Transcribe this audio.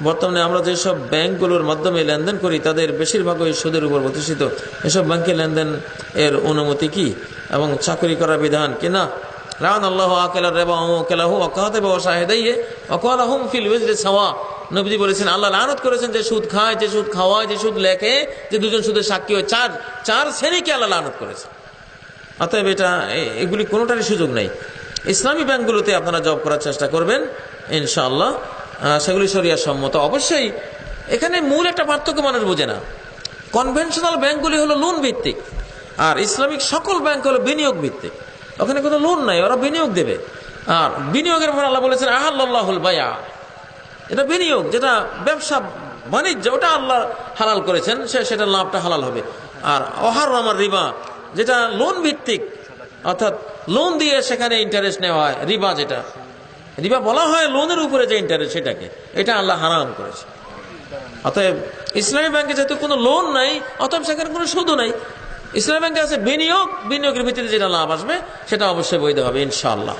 বর্তমানে আমরা যেসব ব্যাংকগুলোর মাধ্যমে লেনদেন করি তাদের বেশিরভাগই সুদের উপর প্রতিষ্ঠিত। এসব ব্যাংকে লেনদেন এর অনুমতি কি এবং চাকরি করার বিধান কিনা? লাআন আল্লাহু আকালা রিবা ওয়া আকালাহু ওয়া কাতাবা ওয়া শাহিদাইহি ওয়া ক্বালা হুম ফিল ওয়িজরি সাওয়া। নবীজি বলেছেন আল্লাহ লানত করেছেন যে সুদ খায়, যে সুদ খাওয়ায়, যে সুদ লেখে, যে দুজন সুদের সাক্ষী হয়। চার শ্রেণীকে আল্লাহ লানত করেছে। অতএব এগুলি কোনোটারই সুযোগ নেই। ইসলামী ব্যাংকগুলোতে আপনারা জব করার চেষ্টা করবেন ইনশাআল্লাহ, সেগুলি শরিয়াত সম্মত। অবশ্যই এখানে মূল একটা পার্থক্য মানুষ বোঝে না। কনভেনশনাল ব্যাংকগুলি হলো লোন ভিত্তিক, আর ইসলামিক সকল ব্যাংক হলো বিনিয়োগ ভিত্তিক। ওখানে কোনো লোন নাই, ওরা বিনিয়োগ দেবে। আর বিনিয়োগের ব্যাপারে আল্লাহ বলেছেন আহাল্লাহুল বায়া, এটা বিনিয়োগ, যেটা ব্যবসা বাণিজ্য, ওটা আল্লাহ হালাল করেছেন, সেটা লাভটা হালাল হবে। আর ওয়াহাররামা রিবা, যেটা লোন ভিত্তিক, অর্থাৎ লোন দিয়ে সেখানে ইন্টারেস্ট নেওয়া হয়, রিবা, যেটা রিবা বলা হয় লোনের উপরে যে ইন্টারেস্ট, সেটাকে এটা আল্লাহ হারাম করেছে। অতএব ইসলামী ব্যাংকে যেহেতু কোনো লোন নাই, অতএব সেখানে কোনো সুদও নাই। ইসলামী ব্যাংকে আছে বিনিয়োগ, বিনিয়োগের ভিত্তিতে যেটা লাভ আসবে সেটা অবশ্যই বৈধ হবে ইনশাআল্লাহ।